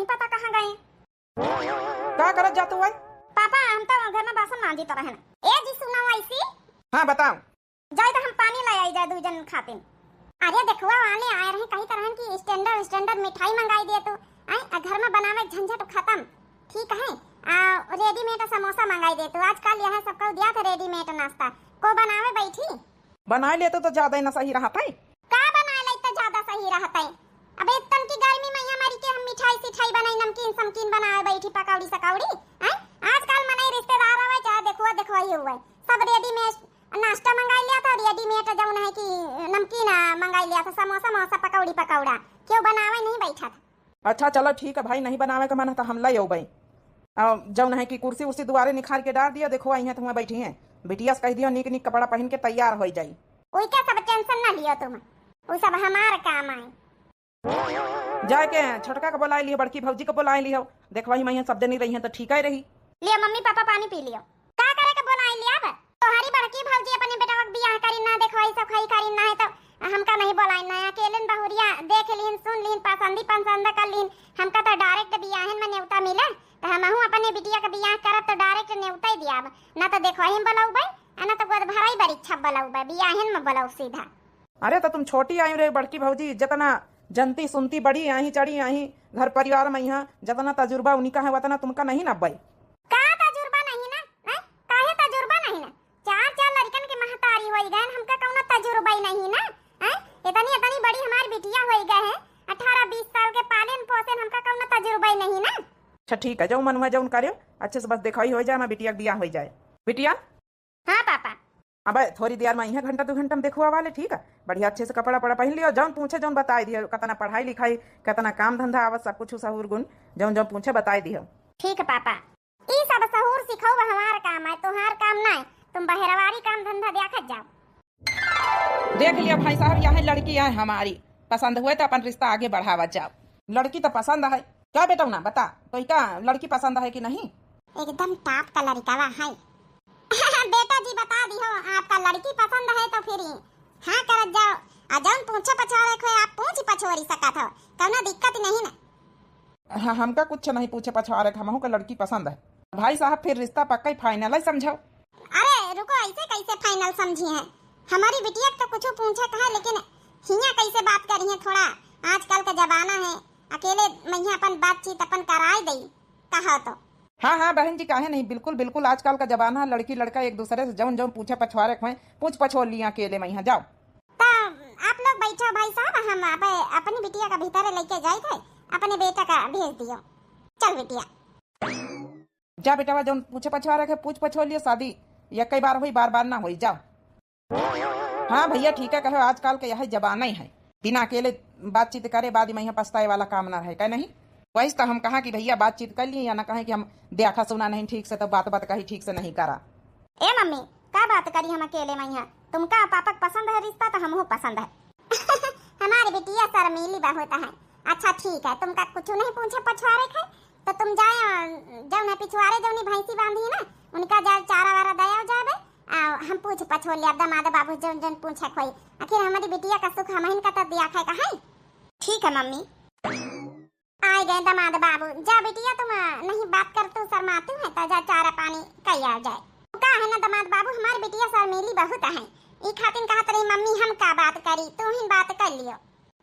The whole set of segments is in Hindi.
पता कहाँ गए। क्या करत जातू भाई? पापा हम तो घर में बासन मांजी तो रहना। ए जी सुनो ऐसी। हाँ बताओ। जाए तो हम पानी ले आई जाए 2 जन खातिर। अरे देखो वाले आए रहे कहीं तरह की स्टैंडर्ड मिठाई मंगाई दिए तो आई घर में बनावे झंझट खत्म। ठीक है रेडीमेड समोसा मंगाई दे तो आजकल यह सबको दिया था रेडीमेड नाश्ता को बनावे बैठी। बना लेते तो ज्यादा ना सही रहता है। का बना ले तो ज्यादा सही रहता है। अबे तन की गर्मी में यहाँ मरी के हम मिठाई सिठाई बनाई नमकीन समकीन बनावे बैठी पकौड़ी सकौड़ी हैं। आजकल मने रिश्तेदार आवे चाहे देखो ही हुआ सब रेडीमेड नाश्ता मंगाई लिया था। रेडीमेड जौन है कि नमकीन मंगाई लिया था समोसा मोसा पकौड़ी पकौड़ा क्यों बनावे नहीं बैठा था। अच्छा चलो ठीक है भाई नहीं बनावे का मन तो हम लाई भाई जौन है कि कुर्सी उर्सी दुआरे निखार के डाल दिया। देखो आई है तुम बैठी हैं बिटिया से कह दियो निक निक कपड़ा पहन के तैयार हो जाई। कोई क्या सब टेंशन ना लियो तुम वो सब हमार काम आए। जाके छोटका को बुला लियो बड़की भौजी को बुला लियो। देखवाई मैं सब जनी रही है तो ठीक ही रही। लियो मम्मी पापा पानी पी लियो। का करे के बुला लिया अब तोहरी बड़की भौजी अपने बेटा के बियाह करी ना देखवाई सब खाई करी ना है तो हमका नहीं बुलाई ना अकेले बहुरिया देख लीन सुन लीन पसंद कर लीन। हमका तो डायरेक्ट बियाहन में न्योता मिले तो हमहू अपने बिटिया का बियाह करब तो डायरेक्ट न्योता ही दियाब ना तो देखवाई में बुलाऊ भाई ना तो गोद भराई बड़ी छब बुलाऊ भाई बियाहन में बुलाऊ सीधा। अरे तो तुम छोटी आई रे बड़की भौजी जितना जनती सुनती बड़ी आई चढ़ी आई घर परिवार में यहाँ जितना तजुर्बा उन्हीं का है उतना तुमका नहीं ना भाई। का तजुर्बा नहीं ना काहे तजुर्बा नहीं ना 4 लड़कन के महतारी होई गए हमका कौनो तजुर्बा ही नहीं ना इतनी बड़ी हमारी बिटिया होई गए हैं 18-20 साल के पालन पोषण हमका कौनो तजुर्बा ही नहीं ना। अच्छा ठीक है जो मन हुआ जो करियो अच्छे से बस दिखाई हो जाए मैं बिटिया का बियाह हो जाए। बिटिया हाँ पापा अब थोड़ी देर में यहाँ घंटा 2 घंटा में देखुआ वाले ठीक है बढ़िया अच्छे से कपड़ा पड़ा पहन लियो जौन पूछे जौन बताई दियो कितना पढ़ाई लिखाई कितना काम धंधा आवत सब कुछ सहूर गुण जौन जौन पूछे बताई दियो। ठीक है पापा ई सब सहूर सिखाओ हमार काम है तोहार काम ना है तुम बहरवारी काम धंधा देखत जाओ। देख लिया भाई साहब यहाँ लड़की है हमारी पसंद हुए तो अपन रिश्ता आगे बढ़ावा जाओ। लड़की तो पसंद है क्या बेटा ना बता तो क्या लड़की पसंद है कि नहीं? एकदम टॉप का लड़का है बेटा जी बता दियो आपका लड़की पसंद है तो फिर हाँ करत जाओ जौन पूछे पछाड़े को आप पूछ पछोरी सकत हो कौनो दिक्कत नहीं ना। हाँ हमका कुछ नहीं पूछे पछाड़े हमहू का लड़की पसंद है भाई साहब फिर रिश्ता पक्का ही फाइनल है समझो। अरे रुको ऐसे कैसे फाइनल समझी है हमारी बिटिया तो कुछ पूछे कहा लेकिन हिया कैसे बात करी है थोड़ा आजकल का जमाना है अकेले मैं अपन बातचीत अपन कराई दई कहा तो। हाँ बहन जी काहे नहीं बिल्कुल बिल्कुल आजकल का जमाना लड़की लड़का एक दूसरे से जौन जौन पूछे पछवारे खोए पूछ पछोड़ लिया अकेले में यहाँ जाओ। तो आप लोग बैठो भाई साहब हम अपनी बिटिया का भीतर लेके जाए थे अपने बेटा का भेज दियो। चल बिटिया जा बेटा जौन पूछे पछवारे पूछ पछोड़ लियो शादी या कई बार हुई बार ना हुई जाओ। हाँ भैया ठीक है कहो आजकल का यह जमाना ही है बिना अकेले बातचीत करे बाद में यहाँ पछताए वाला काम ना है क्या नहीं। वैसे तो हम कहा कि भैया बातचीत कर लिए या ना कहें कि हम देखा सुना नहीं ठीक से तो बात कही ठीक से नहीं करा। ए मम्मी क्या बात करी हम अकेले में यहाँ तुमका पापा पसंद है रिश्ता तो हमको पसंद है हमारी बिटिया शर्मीली बहुत है। अच्छा ठीक है तुमका कुछ नहीं पूछे पछवारे थे तो तुम जाए जौन पिछवाड़े जौनी भैंसी बांधी ना उनका जाए चारा वारा दया जावे हम पूछ पछोड़ लिया दामाद बाबू जौन जौन पूछे खोई आखिर हमारी बिटिया का सुख हम इनका तो दिया खाए कहा। ठीक है मम्मी आए गए दामाद बाबू जा बिटिया तुम नहीं बात कर तू शर्माती है तो जा चारा पानी कई आ जाए का है ना दामाद बाबू हमारी बिटिया शर्मीली बहुत है ई खातिन कहा तरी मम्मी हम का बात करी तू ही बात कर लियो।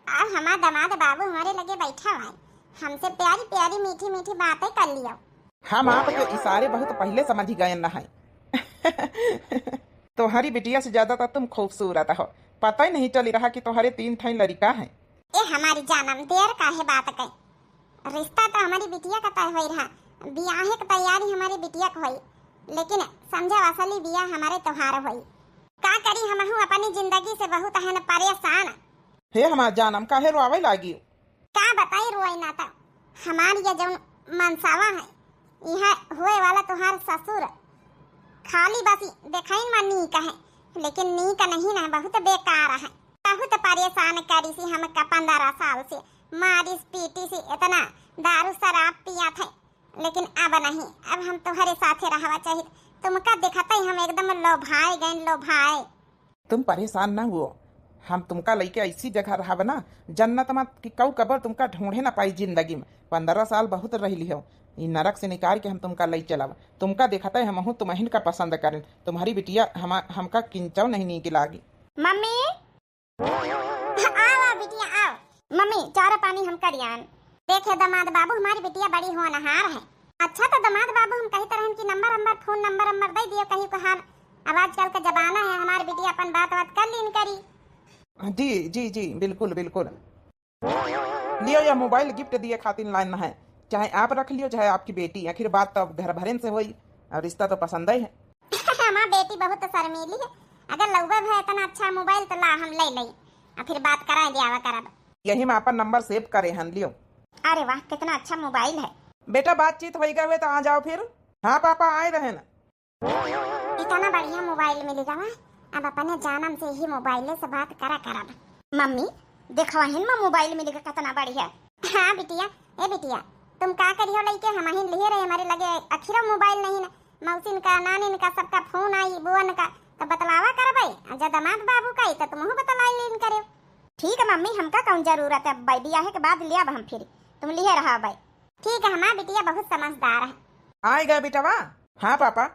अब हमारा दामाद बाबू हमारे लगे बैठा हुआ है हमसे प्यारी प्यारी मीठी मीठी बातें कर लियो। हम आपके इशारे बहुत पहले समझ गए न है तुम्हारी बिटिया से ज्यादा तो तुम खूबसूरत हो पता ही नहीं चल रहा कि तुम्हारे 3 ठाई लड़का है। ए हमारी जानम देर का है बात कई रिश्ता तो हमारी बिटिया का तय हो रहा बियाह की तैयारी हमारी बिटिया को हुई लेकिन समझा असली बियाह हमारे त्योहार हुई का करी हम अपनी जिंदगी से बहुत है न परेशान। हे हमार जानम काहे रोवे लागी का बताई रोई ना तो हमारी ये जो मनसावा है यह हुए वाला तुम्हार ससुर खाली बस देखाइन में नीक है लेकिन नीक नहीं ना बहुत बेकार है बहुत परेशान करी सी हम का 15 साल से मारिस पीटी सी इतना दारू शराब पिया थे लेकिन अब नहीं अब हम तुम्हारे साथे रहवा चाहिए तुमका दिखाते हम एकदम लोभाए गए लोभाए। तुम परेशान ना हुओ हम तुमका लेके ऐसी जगह रहा बना जन्नत में कि कऊ कबर तुमका ढूंढे ना पाई जिंदगी में। 15 साल बहुत रही लियो इ नरक से निकाल के हम तुमका लई चलाव। तुमका देखता है हम तुम्हें का पसंद करें। तुम्हारी बिटिया हमका किंचव नहीं नीक लागी। मम्मी आओ बिटिया आओ। मम्मी चारा पानी हम करियान। देखे दामाद बाबू हमारी बिटिया बड़ी होनहार है। अच्छा तो दामाद बाबू हम कही तरह की नंबर फोन नंबर दे दियो कहीं को हाल। अब आजकल का जमाना है हमारी बिटिया अपन बात कर लीन करी। जी जी जी बिल्कुल बिल्कुल लियो। या मोबाइल गिफ्ट दिए खातिर लाइन है, चाहे आप रख लियो चाहे आपकी बेटी। आखिर बात तो घर भरन से हुई और रिश्ता तो पसंद ही है। हमारी बेटी बहुत शर्मीली है। अगर लौबे है इतना अच्छा मोबाइल तो ला हम ले लई और फिर बात करा दिया करब। यही में अपन नंबर सेव करे हन लियो। अरे वाह कितना अच्छा मोबाइल है। बेटा बातचीत हो गए तो आ जाओ फिर। हाँ पापा आए रहे ना। इतना बढ़िया मोबाइल मिल जावा। अब अपने जानम से ही मोबाइल से बात करा करब। मम्मी देखो हिन में मोबाइल मिल गया कितना बढ़िया। हाँ बिटिया ए बिटिया तुम का करियो लइके हम हिन लिए रहे हमारे लगे अखिरा मोबाइल नहीं ना। मौसिन का नानिन का सबका फोन आई बुअन का तो बतलावा करबई। जब दामाद बाबू का तो तुम बतलाई लेन करे। ठीक है मम्मी हमका कौन जरूरत है भाई बियाह के बाद लिया हम फिर तुम लिए रहा भाई। ठीक है हमारा बिटिया बहुत समझदार है। आए गए बेटा वाह। हाँ पापा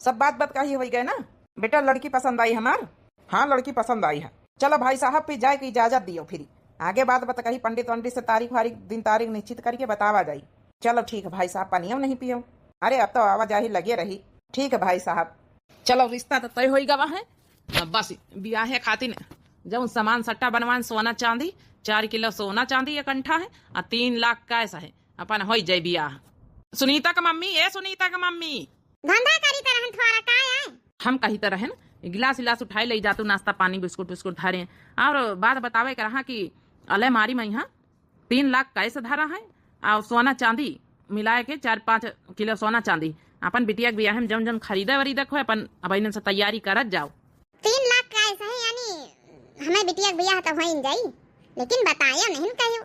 सब बात कही हो गए ना। बेटा लड़की पसंद आई हमार। हाँ लड़की पसंद आई है। चलो भाई साहब फिर जाए की इजाजत दियो फिर आगे बात बता कही पंडित वंडित से तारीख वारीख दिन तारीख निश्चित करके बतावा जाई। चलो ठीक है भाई साहब पानिया नहीं पियो। अरे अब तो आवाजाही लगे रही। ठीक है भाई साहब चलो रिश्ता तो तय हो गवा है। बस ब्याह खातिर जब सामान सट्टा बनवान सोना चांदी 4 किलो सोना चांदी एक अंठा है और 3 लाख कैसा है अपन हो जाए ब्याह। सुनीता का मम्मी सुनीता का मम्मी धंधा करी तरह थोड़ा का है। हम कही तरह है ना गिलास इलास उठाए ले जातू नाश्ता पानी बिस्कुट बिस्कुट धारे और बात बतावे के रहा कि अले मारी में यहाँ 3 लाख कैसे धारा है और सोना चांदी मिलाए के 4-5 किलो सोना चांदी अपन बिटिया के ब्याह में जम जम खरीदे वरीदे हो अपन अब इन से तैयारी करत जाओ। 3 लाख का ऐसा है यानी हमें बिटिया के ब्याह तो हो जाई लेकिन बताया नहीं कहियो।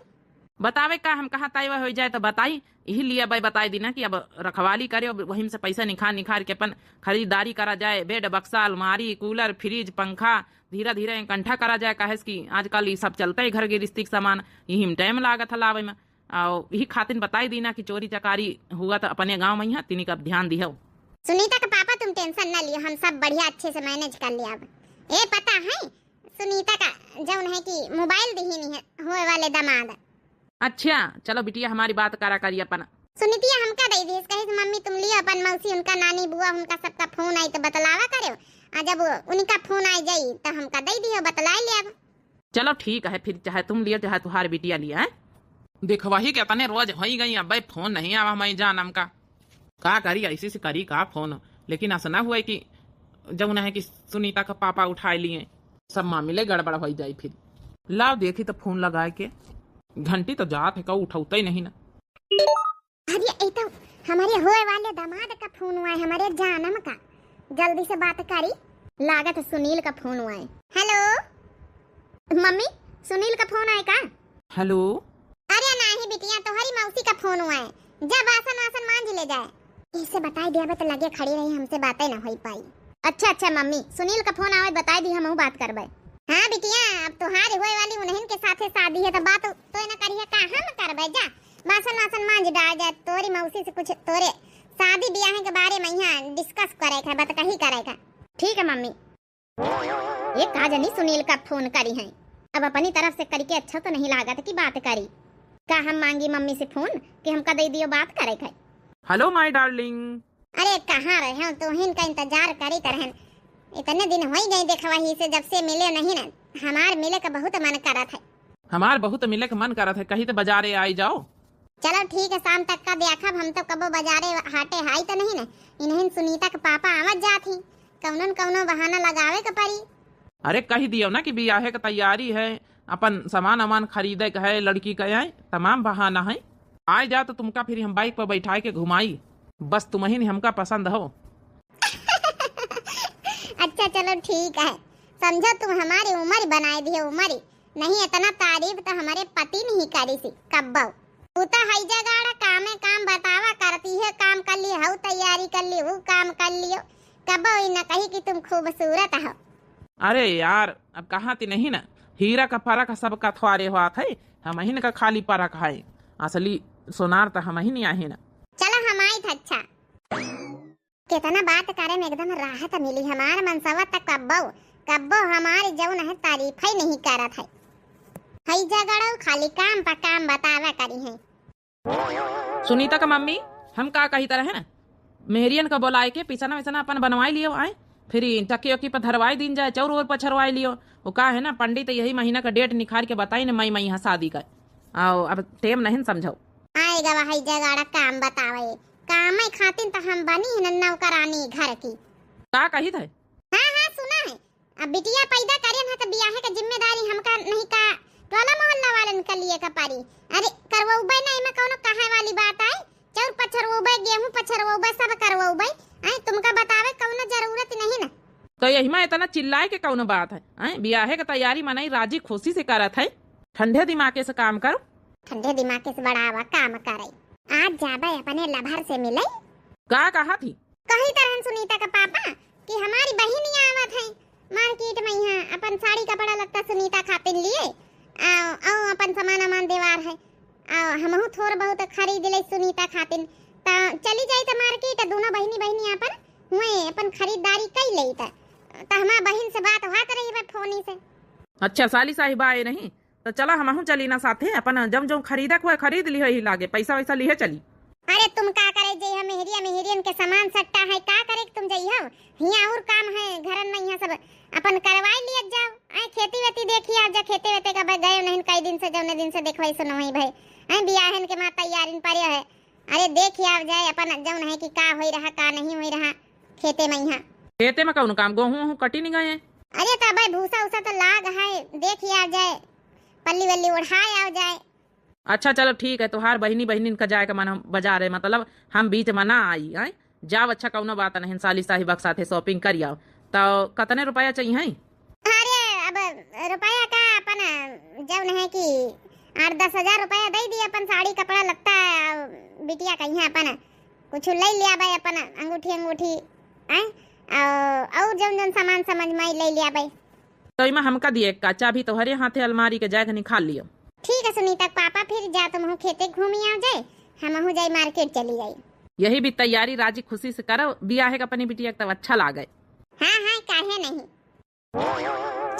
बतावे का हम कहा तय हो जाए तो बताई यही लिए भाई बताई दी ना कि अब रखवाली करे वहीं से पैसा निखार के अपन खरीदारी करा जाए। बेड बक्सा अलमारी कूलर फ्रिज पंखा धीरे धीरे इकट्ठा करा जाए। काहे कि आजकल ये सब चलता है घर गृहस्थी सामान यही में टाइम लागत है लावे में। और यही खातिर बताई दी ना कि चोरी चकारी हुआ तो अपने गाँव में यहाँ तीन का ध्यान दियो। सुनीता का पापा तुम टेंशन न लियो हम सब बढ़िया अच्छे से मैनेज कर लिया। ए पता है सुनीता का जौन है कि मोबाइल दी नहीं है होए वाले दामाद। अच्छा चलो बिटिया हमारी बात करा करिए अपन। सुनीतिया हमका दे दी कहे मम्मी तुम लियो अपन मौसी उनका नानी बुआ उनका सबका फोन आई तो बतलावा करो। जब उनका फोन आई जाई तो हमका दे दियो बतला ले। चलो ठीक है फिर चाहे तुम लियो चाहे तुम्हारी बिटिया लिया है। देखवा ही क्या तने रोज हो ही गई अब भाई फोन नहीं आवा मैं जानम का करी ऐसी से करी का फोन। लेकिन ऐसा ना हुआ कि जब उन्हें कि सुनीता का पापा उठाए लिए सब मामले गड़बड़ हो जाये। फिर लाओ देखी तो फोन लगाए के घंटी तो जात है का उठाता ही नहीं ना। अरे ये तो हमारे होए वाले दामाद का फोन हुआ है हमारे जानम का। जल्दी से बात करी लागत सुनील का फोन हुआ है। हेलो मम्मी सुनील का फोन आए का। हेलो अरे नहीं बिटिया तुम्हारी मौसी का फोन हुआ है जब वासन वासन मांझ ले जाए इससे बताई दिया तो लगे खड़ी रही हमसे बातें ना हो पाई। अच्छा मम्मी सुनील का फोन आवे बताई दी हम बात करबे। हाँ बिटिया अब तुम्हारी होए वाली उन्हें के साथे शादी है तो बात तो न करिए का हम करबे। जा वासन वासन मांझ डाल जा तोरी मौसी से कुछ तोरे शादी ब्याह के बारे में यहाँ डिस्कस करे का बात कही करे का। ठीक है मम्मी। ये काजनी सुनील का फोन करी है अब अपनी तरफ से करके अच्छा तो नहीं लागत की बात करी का हम मांगी मम्मी से फोन कि हमका दे दियो बात करे का। Hello my darling. अरे कहाँ रहे हो तुम का इंतजार करी तरह इतने दिन हो ही गए देखवा ही से जब से मिले नहीं ना। हमार मिले का बहुत मन करत है। हमार बहुत मिले का मन करत है कहीं तो बाजारे आई जाओ। चलो ठीक है शाम तक का देखब हम तो कबो बाजारे हाटे हाई तो नहीं ना। इन्हें सुनीता के पापा आवत जात ही कौनो बहाना लगावे का पड़ी। अरे कही दियो ना कि ब्याह का तैयारी है अपन सामान अमान खरीदे का है लड़की का है तमाम बहाना है। आए जा तो तुमका फिर हम बाइक पर बैठा के घुमाई बस तुम्हें नहीं हमका पसंद हो। अच्छा चलो ठीक है समझो तुम हमारी उम्र बनाए दी उम्र नहीं इतना तारीफ तो हमारे पति नहीं करी सी कब्बो। तू तो हई जगह काम बतावा करती है काम कर ली हूँ तैयारी कर ली वो काम कर लियो कब्बो न कही कि तुम खूबसूरत हो। अरे यार अब कहाँ थी नहीं ना हीरा का परख सबका थोड़े हुआ है, हम ही का खाली परख है, असली सोनार तो हम ही नहीं आहे ना। चलो हम आई था। अच्छा कितना बात करे में एकदम राहत मिली। हमार मनसवा तक कब्बो हमारी जौन है तारीफ ही नहीं करत है। हई जगड़ो खाली काम पर काम बतावा करी है। सुनीता का मम्मी हम का कही तरह है ना, मेहरियन का बोलाए के पिछना विछना अपन बनवाई लियो आए, फिर टकी उकी पर धरवाई दिन जाए, चौर और पछरवाई लियो। वो का है ना, पंडित यही महीना का डेट निखार के बताई ना, मई यहाँ शादी का। आओ अब टेम नहीं समझो। आएगा वही जगड़ा काम बतावे, काम खातिन तो हम बनी है नौकरानी घर की। का कही थे? हाँ हाँ सुना है। अब बिटिया पैदा करें है तो ब्याह का जिम्मेदारी हमका नहीं का टोला मोहल्ला वालन का लिए का पारी। अरे करवौबे नहीं में कोनो कहे वाली बात आई। चौर पछरवौबे, गेहूं पछरवौबे, सब करवौबे। आई तुमका बतावे कोनो जरूरत नहीं ना। तो यही में इतना चिल्लाए के कौन बात है? आई ब्याह के तैयारी मनाई राजी खुशी से करत है। ठंडे दिमाग से काम करो। ठंडे दिमाग से बढ़ावा काम करे। आज जाबे अपने लभर से मिले। का कहा थी? कही तरह सुनीता का पापा कि हमारी बहिनी आवत है मार्केट में, यहाँ अपन साड़ी कपड़ा लगता सुनीता खातिर लिए आओ अपन सामान देवार है। हमहु थोड़ बहुत खरीद ले सुनीता खातिर। ता चली जाई त मार्केट, दोनों बहिनी अपन हुए अपन खरीदारी कई लई त हमार बहिन से बात होत रही है फोनी से। अच्छा साली साहिबा आए नहीं तो चला हमहू चली ना साथे, अपन जम जो खरीदा हुआ खरीद लियो ही लागे, पैसा वैसा लिए चली। अरे तुम का करे जे हम मेहरियन के सामान सट्टा है का करे तुम जइहो। हिया और काम है घरन में, यहाँ सब अपन करवाई लिए जाओ। आई खेती वेती देखी आ जा, खेते वेते का गए नहीं कई दिन से, जौने दिन से देखवाई सुनो ही भाई। आई बियाहन के मां तैयारी पड़े है। अरे देखी आ जाए अपन जौन है कि का होई रहा का नहीं होई रहा खेते में। यहाँ खेते में कौन काम, गेहूं कटी नहीं गए? अरे तब भाई भूसा उसा तो लाग है, देखी आ जाए पल्ली वल्ली उड़ाए आ जाए। अच्छा चलो ठीक है, तुहार बहिनी का जाए का मन बाजार है, मतलब हम बीच में ना आई आए जाओ। अच्छा कौनो बात नहीं, साली साहिबा के साथे शॉपिंग कर आओ। तो कितने रुपया चाहिए? अरे अब रुपया का अपन जौन है कि 8-10 हजार रुपया दे दिए, अपन साड़ी कपड़ा लगता बिटिया का यहाँ अपन कुछ ले लिया भाई, अपन अंगूठी आए और जौन सामान समझ में ले लिया भाई। तो इमा हमका दिए का चाबी तोहरे हाथे अलमारी के जाके निकाल लियो। ठीक है सुनीता पापा, फिर जा तुम खेते घूमी आ जाए, हम जाए मार्केट चली जाए। यही भी तैयारी राजी खुशी से करो, बियाह का अपनी बिटिया तब अच्छा लागे। हाँ हाँ काहे नहीं,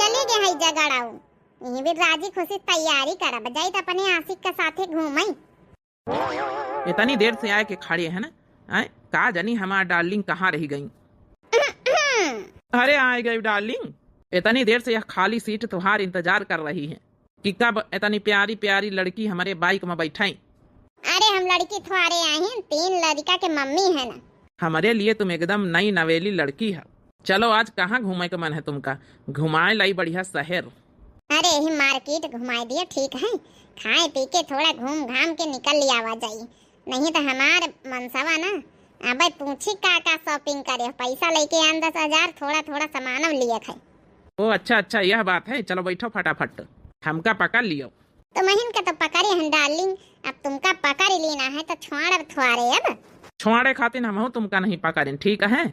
चले गए है जगड़ाऊ। ये भी राजी खुशी तैयारी करब जाई त अपने आशिक के साथे घूमई। इतनी देर से आए के खड़े है ना, आए का जानी हमार डार्लिंग कहाँ रह गई। अरे आ गई डार्लिंग, इतनी देर से यह खाली सीट तुम्हार इंतजार कर रही है कि कब इतनी प्यारी प्यारी लड़की हमारे बाइक में बैठाई। अरे हम लड़की थोड़े आए हैं, 3 लड़का के मम्मी है ना। हमारे लिए तुम एकदम नई नवेली लड़की है। चलो आज कहाँ घूमे का मन है तुमका? घुमाए लाई बढ़िया शहर। अरे ही मार्केट घुमाए दिए ठीक है, खाए पी के थोड़ा घूम घाम के निकल लिया आवा जाइए। नहीं तो हमार मनसवा ना अब पूछी का शॉपिंग करे, पैसा लेके आन 10 हजार, थोड़ा थोड़ा सामान लिए खाए। ओ अच्छा यह बात है, चलो बैठो फटाफट, हमका पकड़ लियो। तो महीन का तो पकड़े हम डार्लिंग, अब तुमका पकड़ लेना है तो छोड़ थोड़े अब छोड़े खातिर हम तुमका नहीं पकड़े, ठीक है?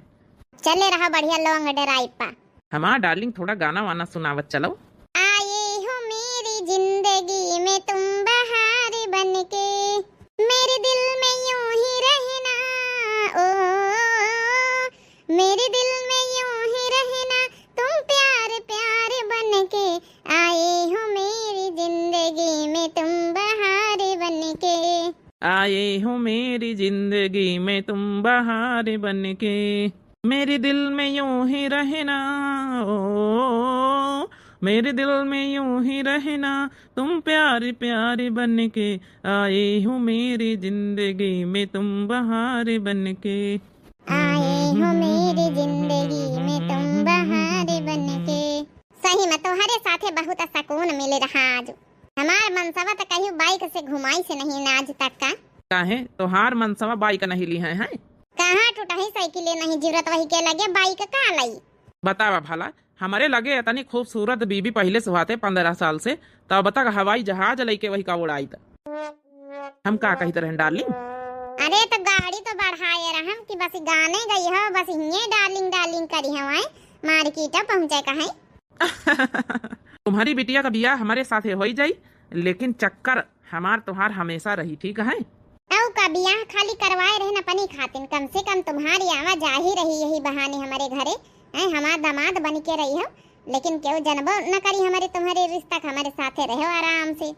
चले रहा बढ़िया लॉन्ग ड्राइव पा। हमारा डार्लिंग थोड़ा गाना वाना सुनावत चलो। आए हो मेरी जिंदगी में तुम बहार बनके, मेरे दिल में यूं ही रहना, ओ मेरे दिल में यूं ही रहना, तुम प्यार प्यार बनके, आए हो मेरी जिंदगी में तुम बहार बनके, आए हो मेरी जिंदगी में तुम बहार बनके, मेरे दिल में यूं ही रहना, ओ मेरे दिल में यूं ही रहना, तुम प्यार प्यार बनके, आए हो मेरी जिंदगी में तुम बहार बनके, आए हो मेरी जिंदगी में तुम बहार बनके। सही में तोहरे साथे बहुत सुकून मिले रहा आज। हमार मनसवा तो कहीं बाइक से घुमाई से नहीं ना आज तक का। काहे तोहार मनसवा बाइक नहीं ली है? कहाँ टूटा ही साइकिल नहीं, जरूरत वही के लगे बाइक का लाई। बतावा भला, हमारे लगे इतनी खूबसूरत बीबी पहले से हुआते 15 साल से, तब तक हवाई जहाज लेके वही का उड़ाई था। हम का कही तरह डार्लिंग? अरे तो गाड़ी तो बढ़ाए रहम कि बस गाने गई हो, बस ये डार्लिंग डार्लिंग करी हवाए मार्केट पहुंचे कहीं। तुम्हारी बिटिया का बियाह हमारे साथे हो ही जाई, लेकिन चक्कर हमार तुम्हार हमेशा रही, ठीक है? औ का बियाह खाली करवाए रहे न पनी खातिन, कम से कम तुम्हारी आवाज आ ही रही यही बहाने हमारे घरे है, हमार दामाद बन के रही हो। लेकिन क्यों जनबो न करी हमारे तुम्हारे रिश्ता हमारे साथे रहो आराम से,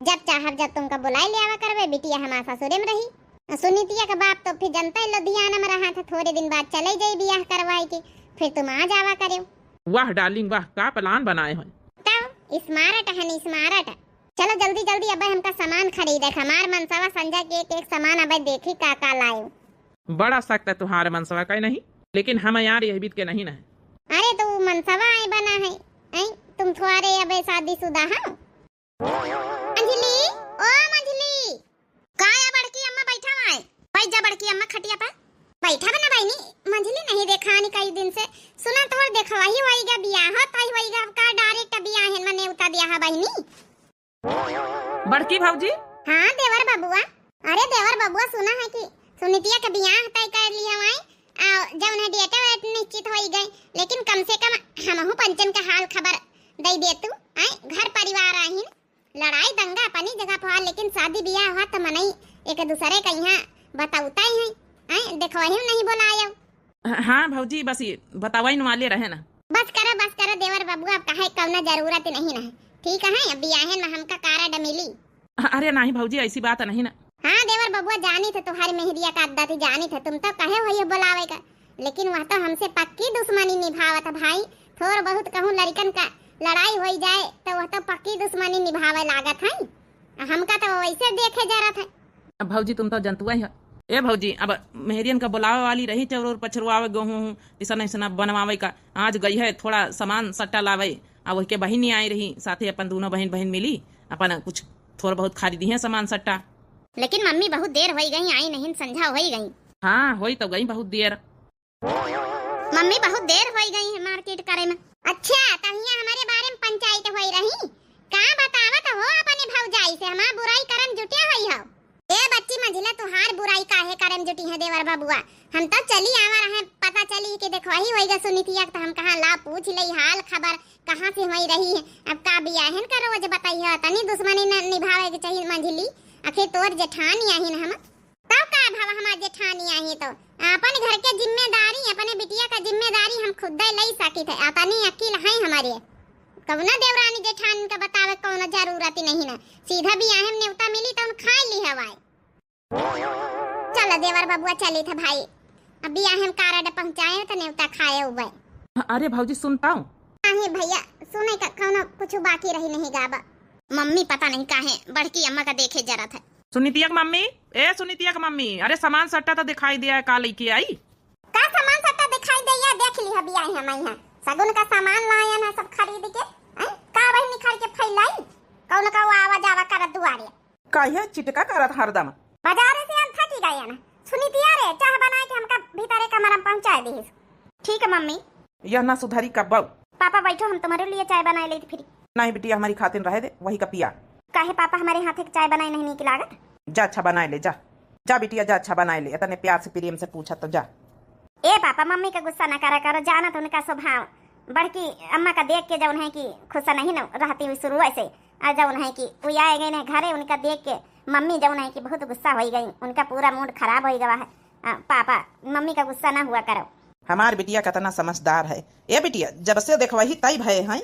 जब चाहब जब तुमका बुलाई ले आवा करवे। बिटिया हमारे ससुरे में रही। सुनीतिया का बाप तो फिर जनता ही लुधियाना में रहा था, थोड़े दिन बाद चले जाई बियाह करवाई के, फिर तुम आ जावा करे। वाह डार्लिंग वाह, का प्लान बनाए हो। तब स्मार्ट है नी स्मार्ट। चलो जल्दी जल्दी अब हमका सामान खरीदे, हमार मनसावा संजय के एक सामान अब देखी का लाए। बड़ा सख्त है तुम्हारे मनसवा का नहीं, लेकिन हम यार यही बीत के नहीं ना। अरे तो मनसावा आई बना है, तुम थोड़े अब शादीशुदा हो। अंजलि, ओ मंजली, काया बड़की अम्मा बैठा है, बैठ जा बड़की अम्मा खटिया पर बैठा बना बहनी। मंजली नहीं देखा नहीं कई दिन से, सुना तोर देखवा ही होइगा बियाह तई होइगा का डायरेक्ट बियाह है मने उता दिया है बहनी। बड़की भौजी, हाँ देवर बबुआ। अरे देवर बबुआ सुना है कि सुनीतिया का बियाह तय कर लिया है, जब उन्हें डेट वेट निश्चित हो गई, लेकिन कम से कम हमहु पंचन का हाल खबर दे दे तू। घर परिवार आहिन, लड़ाई दंगा अपनी जगह पर, लेकिन शादी बियाह हुआ तो मनई एक दूसरे का यहाँ बताउता ही है, देखो ही नहीं बोलायो। हाँ भौजी, बस ये बतावाइन वाले रहे ना। बस करो देवर बबुआ, अब कहे कौना जरूरत नहीं ना, ठीक है? अब बियाह में हमका कार्ड मिली। अरे नहीं भौजी, ऐसी बात नहीं ना। हाँ देवर बबुआ, जानी थे तुम्हारी मेहरिया का अद्दा थी, जानी थे तुम तो कहे वही बुलावे का, लेकिन वह तो हमसे पक्की दुश्मनी निभावत भाई। थोड़ा बहुत कहूँ लड़कन का लड़ाई हो जाए तो वह तो पक्की दुश्मनी निभावे लागत है, हमका तो वैसे देखे जरूरत है। भौजी तुम तो जंतुआ ही है। ए भौजी, अब मेहरियन का बुलावे वाली रही, चौर पछरुआवे गेहूँ ऐसा ऐसा बनवावे का, आज गई है थोड़ा सामान सट्टा लावे, और वही के बहन नहीं आई रही साथे, अपन दोनों बहन बहन मिली अपन कुछ थोड़ा बहुत खरीदी है सामान सट्टा। लेकिन मम्मी बहुत देर हो गई, आई नहीं समझा हो गई। हाँ होई तो गई बहुत देर, मम्मी बहुत देर हो गई है मार्केट करे में। अच्छा तहिया हमारे बारे में पंचायत होई रही, का बतावत हो अपने भौजाई से हमार बुराई करम जुटिया होई हो। ए बच्ची मंजिला तुहार बुराई काहे करम जुटी है देवर बबुआ, हम तो चली आवा रहे, पता चली कि देखो ही होइगा सुनीतिया, तो हम कहां ला पूछ लई हाल खबर कहां से होई रही है। अब का बियाहन का रोज बताई है, तनी दुश्मनी न निभावे के चाहिए मंजिली, आखिर तोर जेठानी आहिन हम, तब का भाव हमार जेठानी आही तो अपन घर के जिम्मेदारी, अपने बिटिया का जिम्मेदारी हम खुद ही ले सकी थे, अपनी अकील है हमारे। कौना देवरानी जेठानी का बतावे कौना जरूरत नहीं ना, सीधा बियाह में नेवता मिली तो हम खा ली हवाई। चलो देवर बबुआ चले थे भाई, अब बियाह में कार्ड पहुंचाए तो नेवता खाए हुए। अरे भौजी सुनता हूँ। अरे भैया सुने का कौना कुछ बाकी रही नहीं गाबा, मम्मी पता नहीं काहे बड़की अम्मा का देखे जरूरत है। सुनीतिया की मम्मी, ए सुनीतिया की मम्मी, अरे सामान सट्टा तो दिखाई दिया है, का लेके आई? का सामान सट्टा दिखाई दिया, देख ली है बियाह है मैं यहाँ सगुन का सामान लाया ना सब खरीद के, का वही निकाल के फैलाई, कौन का आवाज आवा कर दुआरे काहे चिटका करत हरदम। बाजार से हम थकी गए ना, सुनीतिया रे चाह बनाए के हमका भीतर कमरा में पहुंचा दी। ठीक है मम्मी। यह ना सुधारी कब बाऊ। पापा बैठो, हम तुम्हारे लिए चाय बनाए ली फिर। नहीं बिटिया, हमारी खातिर रहे दे, वही का पिया। काहे पापा हमारे हाथ की चाय बनाई नहीं की लागत? जा अच्छा बनाए ले, जा जा बिटिया जा अच्छा बनाए ले, इतने प्यार से प्रेम से पूछा तो जा। ए पापा मम्मी का गुस्सा न करा करो, जाना तो उनका स्वभाव, बड़की अम्मा का देख के जौन है कि खुश नहीं न रहती हुई शुरू से, और जौन है कि वो आए गए न घरे, उनका देख के मम्मी जौन है कि बहुत गुस्सा हो गई, उनका पूरा मूड खराब हो गया है। पापा मम्मी का गुस्सा ना हुआ करो। हमार बिटिया कितना समझदार है। ए बिटिया जब से देखवा ही तई भय है,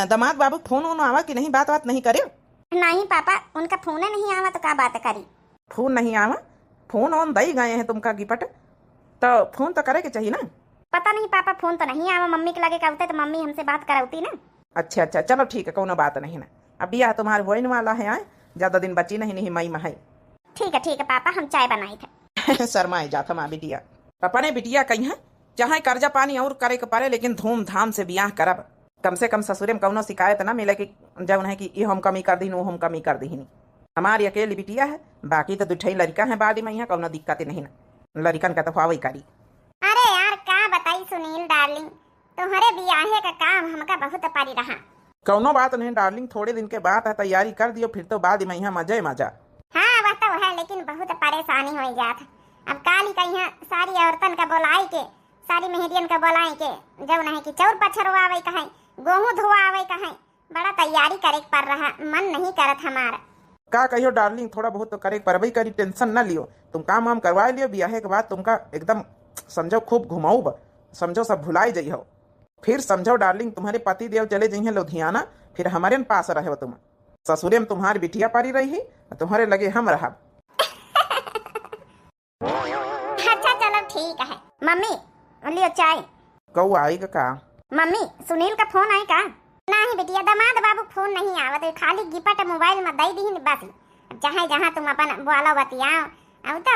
दामाद बाबू फोन वोन आवा कि नहीं, बात नहीं करे? नहीं पापा, उनका फोन नहीं आवा तो का बात करी? फोन नहीं आवा, फोन ऑन दई गए हैं तुमका गिपट, तो फोन तो करे के चाहिए ना। पता नहीं पापा, फोन तो नहीं आवा, मम्मी के लगे कहते तो मम्मी हमसे बात कराती ना। अच्छा अच्छा चलो ठीक है, कोनो बात नहीं ना। अब बियाह तुम्हारे होने वाला है, आए ज्यादा दिन बची नहीं मई में है। ठीक है पापा, हम चाय बनाई थे। शर्माए जाता माँ बिटिया, अपने बिटिया कहीं है चाहे कर्जा पानी और करे के पारे, लेकिन धूमधाम से बियाह करब, कम से कम ससुरे में कौनो शिकायत ना मिले कि जौन है कि ये हम कमी कर दी वो हम कमी कर दी। हमारी अकेली बिटिया है, बाकी तो दुठई लड़का है, बाद में यहाँ कौनो दिक्कत नहीं ना, लड़कन का तो फावई करी। अरे यार का बताई सुनील डार्लिंग, तुम्हारे बियाहे का काम हमका बहुत पारी रहा। कौनो बात नहीं डार्लिंग, थोड़े दिन के बाद है, तैयारी कर दियो, फिर तो बाद में यहाँ मजा ही मजा। हाँ वह तो है, लेकिन बहुत परेशानी हो जात। अब काली का यहाँ सारी औरतन का बोलाई के, सारी मेहरियन का बोलाई के, जौन है कि चौर पछरवावे कहे, गेहूं धोआवे कहे, बड़ा तैयारी करे पर रहा, मन नहीं करत हमारा। का कहियो डार्लिंग, थोड़ा बहुत तो करे परबई करी, टेंशन ना लियो। तुम काम वाम करवा लियो, ब्याहे के बाद तुमका एकदम समझो खूब घुमाऊ, समझो सब भुलाई जइहो। फिर समझो डार्लिंग, तुम्हारे पति देव चले जाइए लुधियाना, फिर हमारे पास रहे तुम। ससुरे में तुम्हारी बिटिया पारी रही, तुम्हारे लगे हम रहा। अच्छा चलो ठीक है। मम्मी लियो चाय। कऊ आएगा का? मम्मी सुनील का फोन आई का? नहीं बिटिया, दामाद बाबू फोन नहीं आवत, खाली गिपट मोबाइल में दई दी बस। जहाँ जहाँ तुम अपन बोलो बतियाओ, अब तो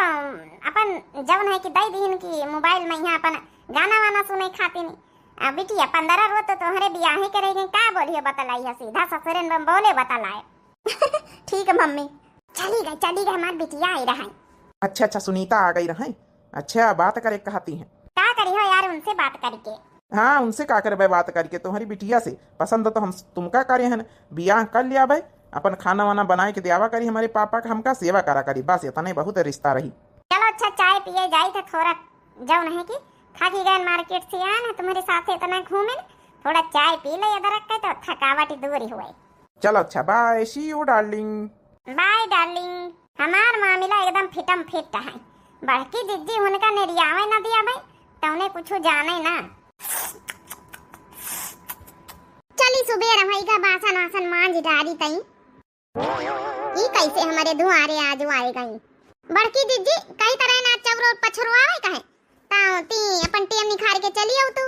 अपन जवन है कि दई दी कि मोबाइल में यहाँ अपन गाना वाना सुने खातिर। अब बिटिया 15 रोज तो तुम्हारे ब्याहे करेंगे, का बोलिए बतलाई है, सीधा ससुरे में बोले बतलाए। ठीक है मम्मी, चली गई हमारी बिटिया आई रहा। अच्छा अच्छा, सुनीता आ गई रहे। अच्छा बात करे कहती हैं? क्या करी हो यार उनसे बात करके? हाँ उनसे का करे बात करके, तुम्हारी बिटिया से पसंद तो हम तुमका करे हैं, बियाह कर लिया भाई, अपन खाना वाना बनाए के दियावा करी हमारे पापा का, हमका सेवा करा करी, बस इतना बहुत रिश्ता रही। चलो अच्छा चाय पिए जाई थे, थोड़ा जाओ नहीं कि खा के गए मार्केट से आए तुम्हारे साथ इतना घूमे, थोड़ा चाय पी ले इधर रख के तो थकावट दूरी हुई। चलो अच्छा, bye, see you darling. Bye darling. हमार मामला एकदम फिटम फिट है। बड़की जिज्जी उनका नेरियावे ना दिया भाई, तो उन्हें कुछ जाने ना। चली सुबह रही का बासन वासन मांझ डाली तई, ई कैसे हमारे दुआरे आज आए गई। बड़की जिज्जी कई तरह ना चवरो पछरो आवे कहे, ताऊ ती अपन टेम निखार के चली आऊ तू।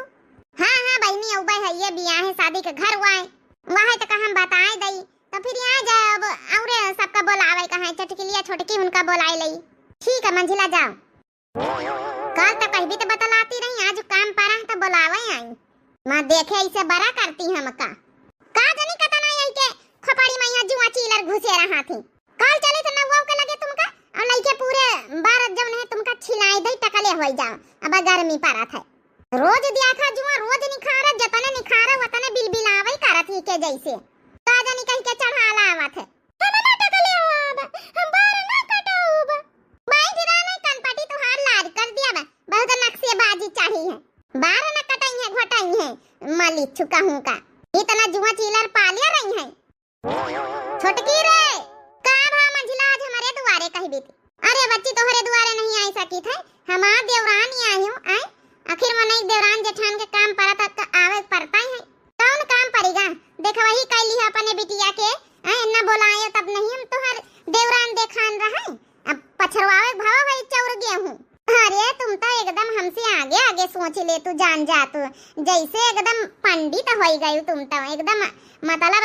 हाँ हाँ बहनी औ भाई है, ये बियाह है शादी के घर हुआ है, वहां तक हम बताए दई, तो फिर यहाँ जाए अब और सबका बोलावे कहे, चटकिलिया छोटकी उनका बोलाए लई। ठीक है मंजिला जाओ। कल तक कहीं भी तो बतलाती रही, आज काम पारा तो बुलावे आई। मां देखे इसे बड़ा करती हम का जानी कतना यही के खपड़ी में यहाँ जुआ चीलर घुसे रहा थी। कल चले तो नववा के लगे तुमका, और लइके पूरे 12 जन है तुमका छिलाई दई टकले होई जाओ। अब गर्मी पारा था, रोज दिया था जुआ, रोज निखारा, जतने निखारा वतने बिलबिलावे करत ही के जैसे। का जानी कहीं के चढ़ाला आवत है, हम ना टकले होब, हम 12 ना कटाऊब। भाई फिरा नहीं कनपटी तुहार लाज कर दिया बा, बहुत नक्शेबाजी चाहिए है। 12 ना कटाई है घटाई है, माली चुका हूं का इतना जुआ चीलर पालिया रही है। छोटकी रे का भा मंझिला आज हमारे दुआरे कही बीती। अरे बच्ची तोहरे दुआरे नहीं आई सकी थे, हमार देवरान ही आई हूं। आए आखिर में नहीं देवरान जेठान के काम पड़ा तक आवे पड़ता ही है। कौन काम पड़ेगा, देख वही कैली है अपने बिटिया के, ना बोलाए तब नहीं हम तोहर देवरान देखान रहे। अब पछरवावे भाव भाई चौर गेहूं। अरे तुम तो एकदम हमसे आगे आगे सोच ले, तू जान जा, तू जैसे एकदम पंडित हो गई तुम तो एकदम, मतलब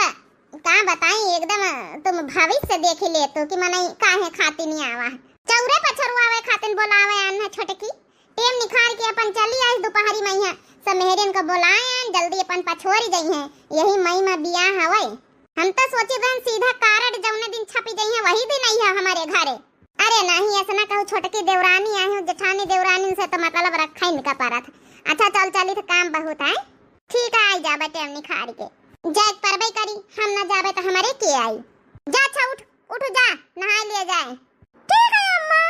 का बताई एकदम तुम भविष्य देख ले तो कि मने काहे खाती नहीं आवा, चौरे पछरवावे खातिन बोलावे अन्ना छोटकी। टेम निखार के अपन चली आई दोपहरी में यहाँ समेहरन को बोलाए, जल्दी अपन पछोरी गई है, यही मई में बियाह हवे। हम तो सोचे बहन सीधा कारड जौने दिन छपी गई है वही दिन आई है हमारे घरे। अरे नहीं ऐसा ना कहो, छोटकी देवरानी आई हूँ, जेठानी देवरानी से तो मतलब रखा ही निका पारा था। अच्छा चल चली तो काम बहुत है। ठीक है आई जाबे टेम निखार के, जाए परबई करी, हम ना जाबे तो हमारे के आई। जा अच्छा उठ जा, नहा लिए जाए। ठीक है अम्मा।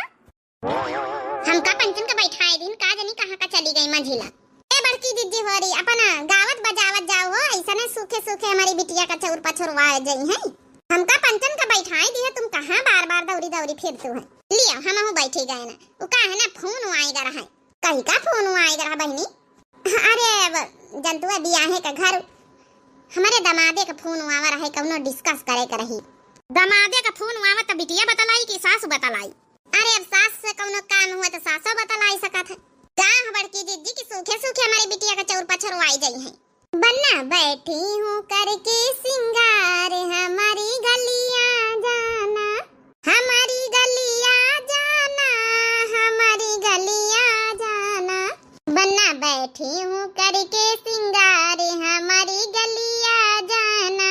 हमका पंचन का बैठाए दिन का जनी कहां का चली गई मंझिला। ए बड़की दीदी हो रही अपना गावत बजावत जाओ हो, ऐसा ने सूखे सूखे हमारी बिटिया का चौर पछुरवा गई है। हमका पंचन का बैठाए दी है, तुम कहां बार-बार दौड़ी फिरतू है। लिया हम हूं बैठे गए ना, वो का है ना फोन आएगा रहा है, कहीं का फोन आएगा रहा बहनी। अरे जंतुआ बियाहे का घर, हमारे दमादे का फोन आवा रहा है, कौनो डिस्कस करे कर रही। दमादे का फोन आवा तो बिटिया बतलाई कि सास बतलाई। अरे अब सास से कौनो काम हुआ तो सासो बतलाई सकत है। गांव बड़की दीदी की सूखे सूखे हमारी बिटिया का चौर पछरवाई गई है। बन्ना बैठी हूँ करके सिंगार, हमारी गलियां जाना, हमारी गलियां जाना, हमारी गलियां जाना। बन्ना बैठी हूँ करके सिंगार, हमारी गलियां जाना।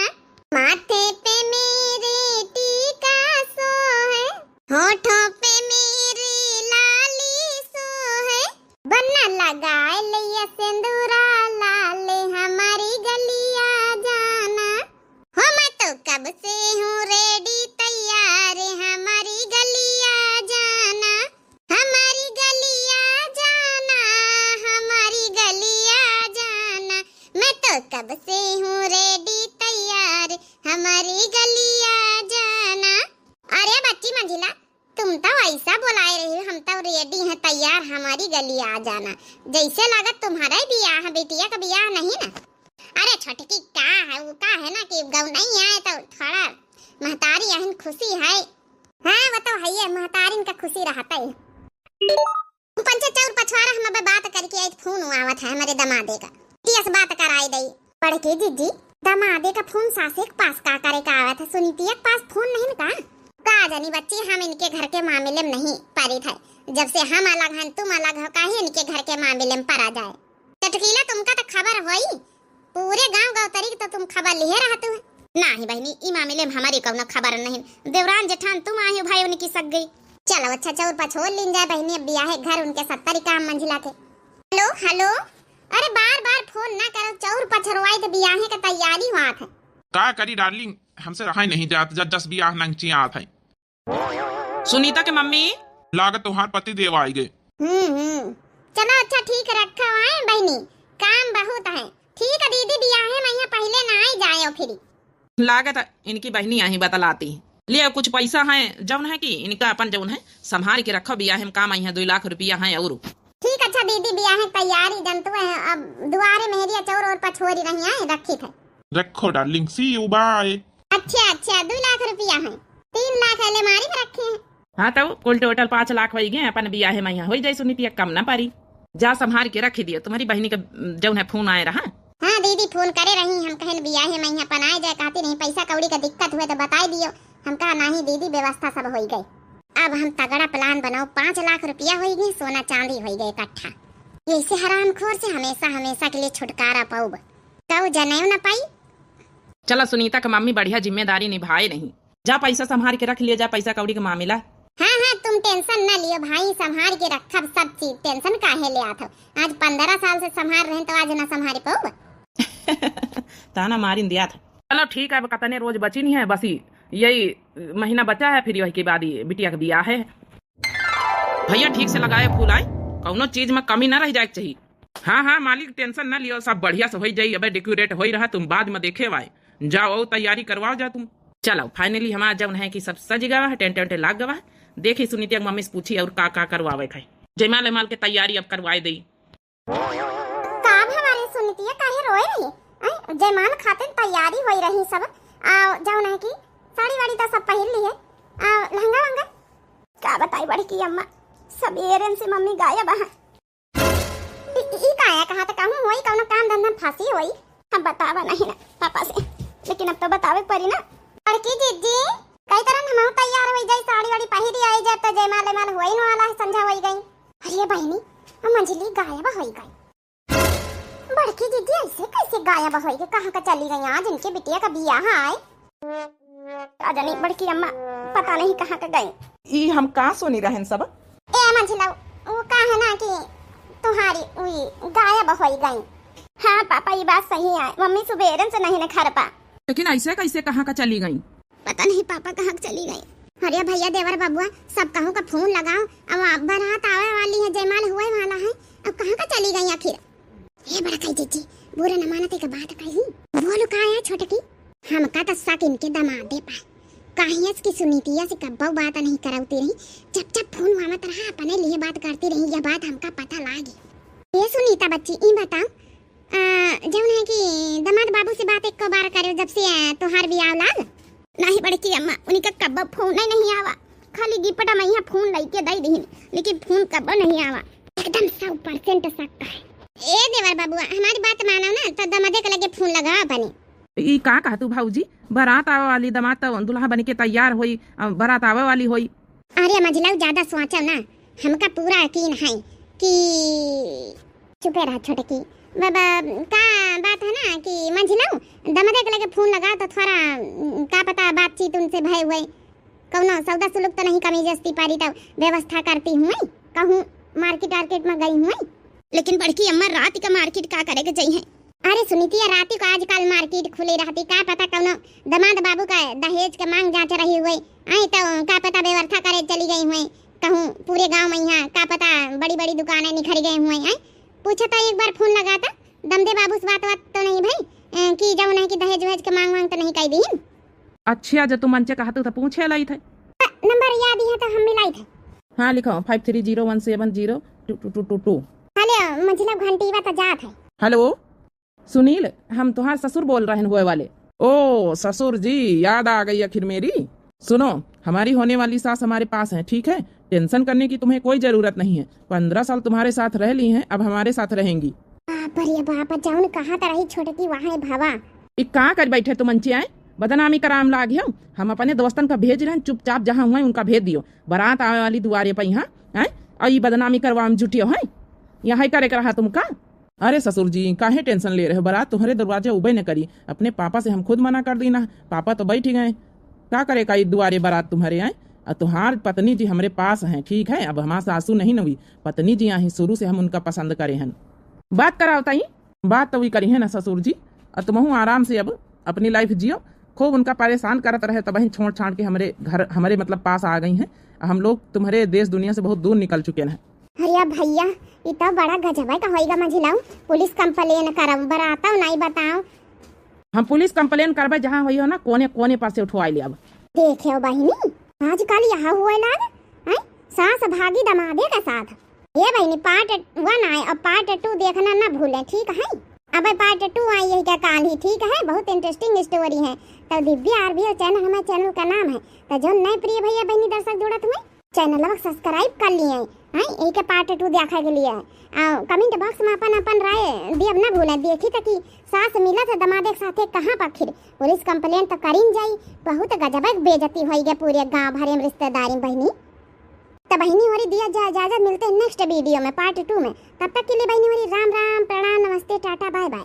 माथे पे मेरे टीका सोहे, होठों पे मेरे लाली सोहे। बन्ना लगाए लिया सिंदूरा लाल, हमारी गलियां जाना। हो मैं तो कब से हूँ रेडी तैयार, हमारी गलियां जाना, हमारी गलियां जाना, हमारी गलियां जाना। मैं तो कब से हूँ रेडी तैयार। जाना, जैसे लागत तुम्हारा ही बियाह है, बेटिया का बियाह नहीं ना। अरे छोटकी क्या है, वो क्या है ना कि गौ नहीं आए तो थोड़ा महतारी आहन खुशी है। हाँ वो तो है, महतारिन का खुशी रहता है। पंचे चौर पछवाड़ा हम अब बात करके आई, फोन आवत है हमारे दमादे का, तियस बात कराई दई। बड़के जीजी दमादे का फोन सासे के पास का करे का आवत है, सुनीतिया के पास फोन नहीं ना का जानी बच्ची, हम इनके घर के मामले में नहीं पारी था। जब से हम अलग हैं तुम अलग हो, काहे इनके घर के मामले में परा जाए। चटकीला तुमका तो खबर होई, पूरे गांव तरीक तो तुम खबर लिए रहते हो। नहीं बहनी, ई मामले में हमारी कौनो खबर नहीं। देवरान जेठान तुम आए हो भाई उनकी सग गई। चलो अच्छा चौर पछोड़ लीन जाए बहनी, अब बियाह घर उनके 70 काम मंजिला के। हेलो हेलो, अरे बार बार फोन ना करो, चौर पछरवाई तो बियाह का तैयारी हुआ था। का करी डार्लिंग, हमसे रहा नहीं जात, जब 10 बियाह नंगची आत है। सुनीता के मम्मी लागत तुम्हार पति देव आई गए। चलो अच्छा ठीक रखा है बहनी, काम बहुत है। ठीक है दीदी, बियाह है मैं पहले ना आई जाए फिर। लागत इनकी बहनी आई बतलाती ले, कुछ पैसा है जौन है कि इनका अपन जौन है संभाल के रखो, बियाह में काम आई है 2 लाख रुपया है। और ठीक अच्छा दीदी, बियाह तैयारी जनतु है, अब दुआरे मेहरिया चौर और पछोरी रही है रखी थे। रखो डार्लिंग, सी यू बाय। अच्छा 2 लाख रुपया है, 3 लाख अलमारी में रखे हैं। हाँ तो कुल टोटल 5 लाख हो गए अपन बियाह में हो जाए। सुनीति कम ना पारी, जा संभाल के रख दियो। तुम्हारी बहनी का जौन है फोन आए रहा। हाँ दीदी फोन करे रही, हम कहन बियाह में यहाँ पनाए जाए, कहती नहीं पैसा कौड़ी का दिक्कत हुए तो बताई दियो। हम कहा नहीं दीदी, व्यवस्था सब हो गई। अब हम तगड़ा प्लान बनाओ, 5 लाख रुपया हो गए, सोना चांदी हो गए इकट्ठा। ऐसे हरामखोर से हमेशा हमेशा के लिए छुटकारा पाऊब, कऊ जनेऊ न पाई। चला सुनीता का मम्मी बढ़िया जिम्मेदारी निभाए नहीं, जा पैसा संभाल के रख लिया, जा पैसा कौड़ी का मामला। हाँ तुम टेंशन न लियो भाई, संभाल के रखब सब चीज, टेंशन काहे ले आत हो। आज 15 साल से संभाल रहे तो आज न संभाल पाऊब। ताना मारिन दिया था। चलो ठीक है, कतने रोज बची नहीं है, बस यही महीना बचा है, फिर यही के बाद ही बिटिया का बियाह है। भैया ठीक से लगाए फूल आए, कौनो चीज में कमी ना रह जाए चाहिए। हाँ मालिक टेंशन ना लियो, सब बढ़िया से हो जाये। अब डेकोरेट हो रहा, तुम बाद में देखे वाए, जाओ तैयारी करवाओ जा तुम। चलो फाइनली हमारा जौन है कि सब सज गवा है, टेंट वेंट लाग गवा है। देखी सुनीति मम्मी से पूछी और का करवावे खाए, जयमाल माल के तैयारी अब करवाए दी। काम हमारे सुनीतिया काहे रोए रही, जयमाल खातिर तैयारी होई रही सब। जौन है कि साड़ी वाड़ी तो सब पहन ली है, लहंगा वंगा का बताई बड़की अम्मा, सबेरन से मम्मी गायब है। ई काया कहा तो कहूं होई, कौनो काम धंधा फांसी होई। अब बतावा नहीं ना पापा से, लेकिन अब तो बतावे पड़ी ना। बड़की जीजी कई तरह हम तैयार हो जाए, साड़ी वाड़ी पहनी आई जाए तो जयमाल माल होई न वाला है, संझा होई गई। अरे बहनी मंजली गायब होई गई। बड़की दीदी ऐसे कैसे गायब होई गई, कहां का चली गई? आज इनके बिटिया का बियाह आए, अजनी बड़की अम्मा पता नहीं कहां का गई। ई हम कहां सुनी रहन सब। ए मंजिला वो कहा है ना कि तुम्हारी उई गायब होई गई। हाँ पापा ये बात सही है, मम्मी सुबेरन से नहीं न घर पा। लेकिन ऐसे कैसे कहां का चली गई? पता नहीं पापा कहां चली गई। अरे भैया देवर बाबुआ सब कहूं का फोन लगाओ, अब बारात आवे वाली है, जयमाल हुए वाला है, अब कहां का चली गई आखिर? ये बड़ा कही जीजी बुरा न मानते का बात कही, बोलो का है छोटकी, हम का तो शक इनके दमादे पा, काहियस की सुनीतिया से कब्बो बात नहीं कराउती रही, जब फोन मामत रहा अपने लिए बात करती रही, यह बात हमका पता लागी। ये सुनीता बच्ची ई बताओ, जौन है कि दमाद बाबू से बात एक बार करे जब से तोहार बियाह लाग? नहीं बड़की अम्मा, उनका कब्बो फोन नहीं आवा, खाली गिपटा मैया फोन लेके दई दीन, लेकिन फोन कब्बो नहीं आवा। एकदम 100% शक है। ए देवर बाबूआ हमारी बात मानो ना, तो दमादे के लगे फोन लगा बने। ई का कहा तू भाऊजी, बारात आवे वाली, दमाद तो दुल्हा बन के तैयार होई, बारात आवे वाली होई। अरे मझलाऊ ज्यादा सोचो ना, हमका पूरा यकीन है कि चुपे रहा छोटकी बाबा का बात है ना कि मंझलाऊ दमादे के लगे फोन लगा तो थोड़ा का पता बातचीत उनसे भय हुए, कौनो सौदा सुलूक तो नहीं कमी जस्ती पारी तो व्यवस्था करती हूँ, कहूँ मार्केट में गई हूँ। लेकिन बड़की अम्मा रात का मार्केट का करे के चाहिए? अरे सुनीतिया रात को आजकल मार्केट खुली रहती, का पता कौनो दमाद बाबू का दहेज के मांग जांच रही हुई, आई तो का पता व्यवस्था करे चली गई हुई, कहूँ पूरे गांव में यहाँ का पता बड़ी बड़ी दुकानें निखर गई हुई हैं। पूछा तो एक बार फोन लगा था, दमदे बाबू से बात तो नहीं भाई कि जब नहीं कि दहेज वहेज के मांग तो नहीं कही दी। अच्छा जो तुम मंचे कहा तो पूछे लाई थे, नंबर याद है तो हम मिलाई थे। हाँ लिखो 5301702222। हाले मंझिला घंटी बा त जात है। हेलो सुनील, हम तुम्हारे ससुर बोल रहे हैं हुए वाले। ओ ससुर जी, याद आ गई आखिर मेरी। सुनो, हमारी होने वाली सास हमारे पास है, ठीक है? टेंशन करने की तुम्हें कोई जरूरत नहीं है। 15 साल तुम्हारे साथ रह ली हैं, अब हमारे साथ रहेंगी। बाप रे बाप, जाऊन कहाँ त रही छोटकी वहाँ है भावा। एक कहाँ कर बैठे तुम मंची आए, बदनामी कराम लाग हो। हम अपने दोस्तन का भेज रहे हैं, चुपचाप जहाँ हुआ उनका भेज दियो। बारात आने वाली दुआरे पर यहाँ है और ये बदनामी करवा में जुटियो है, यहाँ करे रहा तुमका। अरे ससुर जी, काहे टेंशन ले रहे हो? बारात तुम्हारे दरवाजे उबे न करी। अपने पापा से हम खुद मना कर दी ना, पापा तो बैठ गए। क्या करे का दुआरे बारात तुम्हारे आए? और तुम्हार पत्नी जी हमारे पास हैं, ठीक है? अब हमारा सासू नहीं नवी, पत्नी जी यहाँ शुरू से हम उनका पसंद करे हैं। बात कराओ ताई, बात तो वही करी है ना ससुर जी। और तुम आराम से अब अपनी लाइफ जियो, खूब उनका परेशान करत रहे, तब छोड़ छाड़ के हमारे घर हमारे मतलब पास आ गई हैं। हम लोग तुम्हारे देश दुनिया से बहुत दूर निकल चुके हैं। अरे भैया, इतना बड़ा गजब है का होएगा मंझिलाऊ। पुलिस कंप्लेन करब, बराता नहीं बताओ। हम पुलिस कंप्लेन करबे जहाँ हुई हो ना, कोने कोने पास से उठवाई ले। अब देखे बहिनी, आजकल यहाँ हुए लाग है सास भागी दमादे के साथ। ये बहिनी पार्ट 1 आए और पार्ट 2 देखना ना भूलें, ठीक है? अब पार्ट 2 आई है क्या काल ही, ठीक है? बहुत इंटरेस्टिंग स्टोरी है। तो दिव्या आरबीएल चैनल हमारे चैनल का नाम है। तो जो नए प्रिय भैया बहनी दर्शक जुड़त हुए चैनल सब्सक्राइब कर लिए हैं, एक पार्ट 2 देखा के लिए। कमेंट बॉक्स में अपन अपन राय दियब ना भूलें। देखी तक कि सास मिला था दमादे के साथे कहाँ पाखिर पुलिस कंप्लेन तो करीन जाई। बहुत गजब बेइज्जती होई गए पूरे गांव भरे में रिश्तेदारी बहनी। तो बहनी हमारी दिया इजाजत, मिलते हैं नेक्स्ट वीडियो में पार्ट 2 में। तब तक के लिए बहनी हमारी राम राम, प्रणाम, नमस्ते, टाटा, बाय बाय।